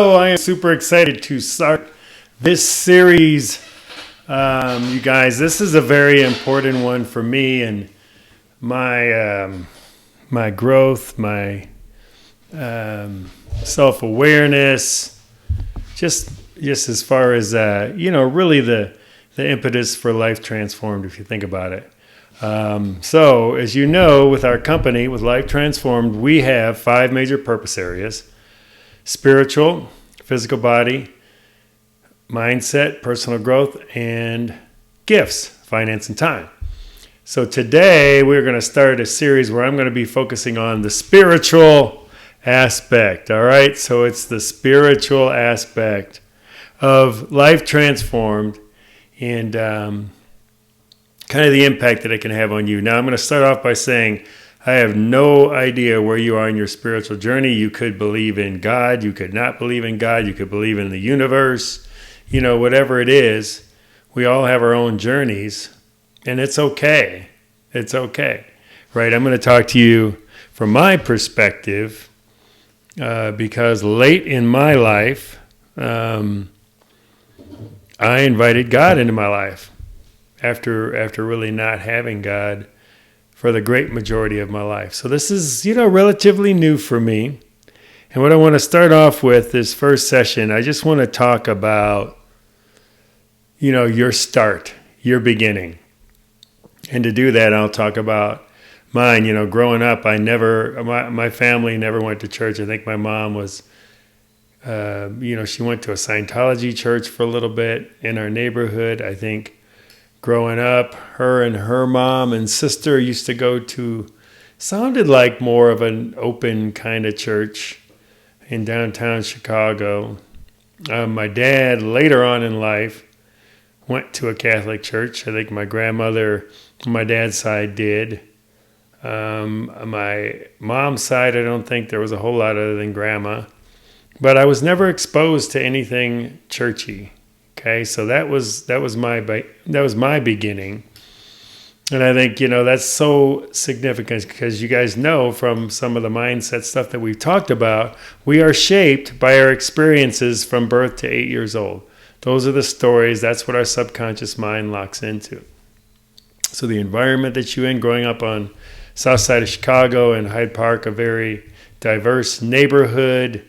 Oh, I am super excited to start this series. You guys, this is a very important one for me and my growth, my self-awareness, just as far as really the impetus for Life Transformed, if you think about it. So, as you know, with our company, with Life Transformed, we have 5 major purpose areas: spiritual, physical body, mindset, personal growth, and gifts, finance, and time. So today we're going to start a series where I'm going to be focusing on the spiritual aspect. All right. So it's the spiritual aspect of Life Transformed and kind of the impact that it can have on you. Now I'm going to start off by saying I have no idea where you are in your spiritual journey. You could believe in God. You could not believe in God. You could believe in the universe. Whatever it is, we all have our own journeys, and it's okay. It's okay, right? I'm going to talk to you from my perspective because late in my life, I invited God into my life after really not having God for the great majority of my life. So this is, relatively new for me. And what I want to start off with this first session, I just want to talk about, your start, your beginning. And to do that, I'll talk about mine. Growing up, my family never went to church. I think my mom was, she went to a Scientology church for a little bit in our neighborhood. I think growing up, her and her mom and sister used to go to, sounded like more of an open kind of church in downtown Chicago. My dad, later on in life, went to a Catholic church. I think my grandmother on my dad's side did. My mom's side, I don't think there was a whole lot other than grandma. But I was never exposed to anything churchy. Okay, so that was my beginning. And I think, that's so significant because you guys know from some of the mindset stuff that we've talked about, we are shaped by our experiences from birth to 8 years old. Those are the stories. That's what our subconscious mind locks into. So the environment that you're in, growing up on south side of Chicago and Hyde Park, a very diverse neighborhood.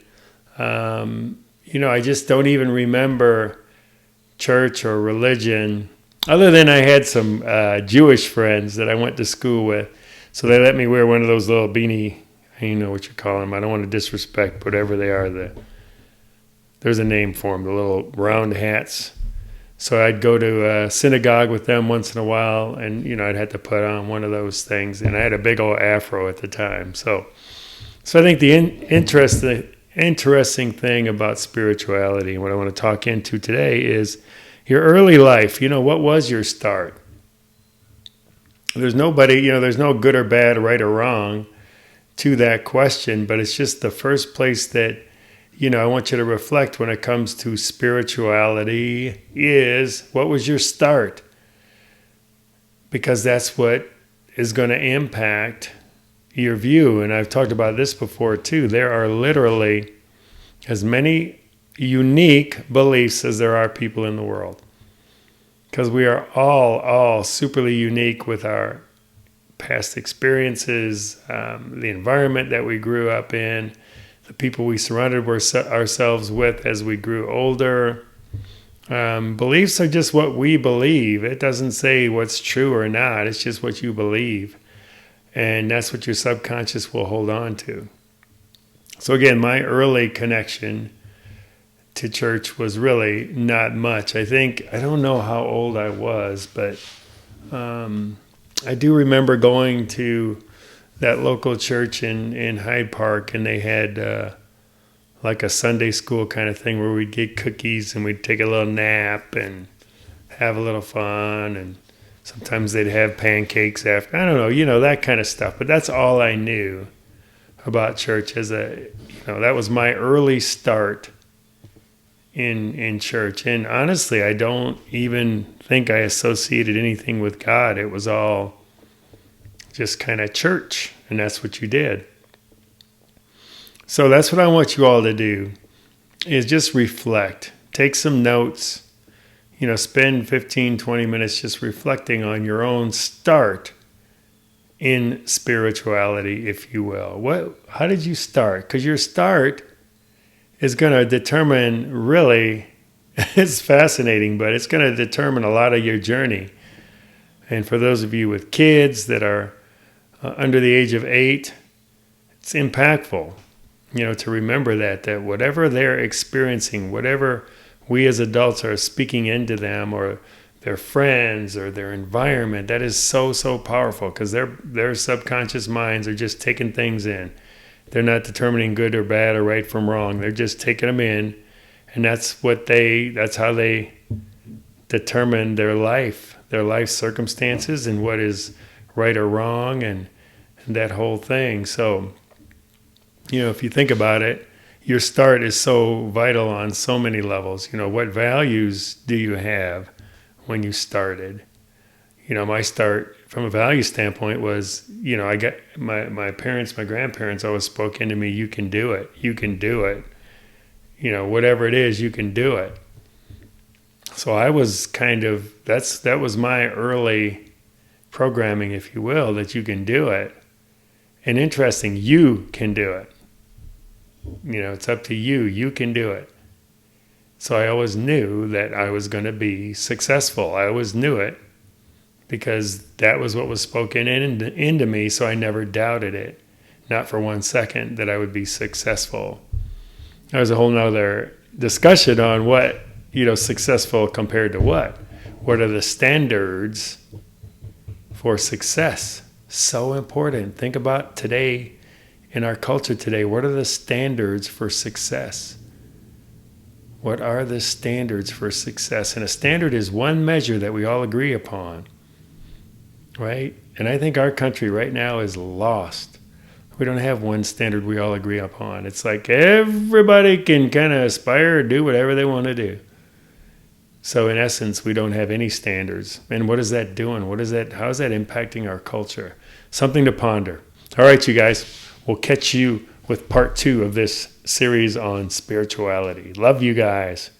I just don't even remember church or religion, other than I had some Jewish friends that I went to school with. So they let me wear one of those little beanie, you know what you call them. I don't want to disrespect whatever they are. There's a name for them, the little round hats. So I'd go to a synagogue with them once in a while, and, I'd have to put on one of those things. And I had a big old afro at the time. So I think the interesting thing about spirituality and what I want to talk into today is your early life. What was your start? There's nobody, there's no good or bad, right or wrong to that question, but it's just the first place that, I want you to reflect when it comes to spirituality is, what was your start? Because that's what is going to impact your view. And I've talked about this before too. There are literally as many unique beliefs as there are people in the world. Because we are all superly unique with our past experiences, the environment that we grew up in, the people we surrounded ourselves with as we grew older. Beliefs are just what we believe. It doesn't say what's true or not. It's just what you believe. And that's what your subconscious will hold on to. So again, my early connection to church was really not much. I don't know how old I was, but I do remember going to that local church in Hyde Park, and they had like a Sunday school kind of thing where we'd get cookies and we'd take a little nap and have a little fun, and sometimes they'd have pancakes after. I don't know, that kind of stuff. But that's all I knew about church that was my early start in church. And honestly, I don't even think I associated anything with God. It was all just kind of church, and that's what you did. So that's what I want you all to do. is just reflect. Take some notes. Spend 15, 20 minutes just reflecting on your own start in spirituality, if you will. How did you start? Because your start is going to determine, really, it's fascinating, but it's going to determine a lot of your journey. And for those of you with kids that are under the age of 8, it's impactful, to remember that whatever they're experiencing, whatever we as adults are speaking into them, or their friends or their environment, that is so, so powerful, because their subconscious minds are just taking things in. They're not determining good or bad or right from wrong. They're just taking them in, and that's how they determine their life circumstances, and what is right or wrong, and that whole thing. So, if you think about it, your start is so vital on so many levels. What values do you have when you started? My start from a value standpoint was, I got my parents, my grandparents always spoke into me, you can do it. You can do it. Whatever it is, you can do it. So I was that was my early programming, if you will, that you can do it. And interesting, you can do it. It's up to you. You can do it. So I always knew that I was going to be successful. I always knew it, because that was what was spoken into me, so I never doubted it, not for 1 second, that I would be successful. There was a whole nother discussion on what, successful compared to what. What are the standards for success? So important. Think about today, in our culture today, what are the standards for success? What are the standards for success? And a standard is one measure that we all agree upon, right? And I think our country right now is lost. We don't have one standard we all agree upon. It's like everybody can kind of aspire or do whatever they want to do. So in essence, we don't have any standards. And what is that doing? How is that impacting our culture? Something to ponder. All right, you guys, we'll catch you with part 2 of this series on spirituality. Love you guys.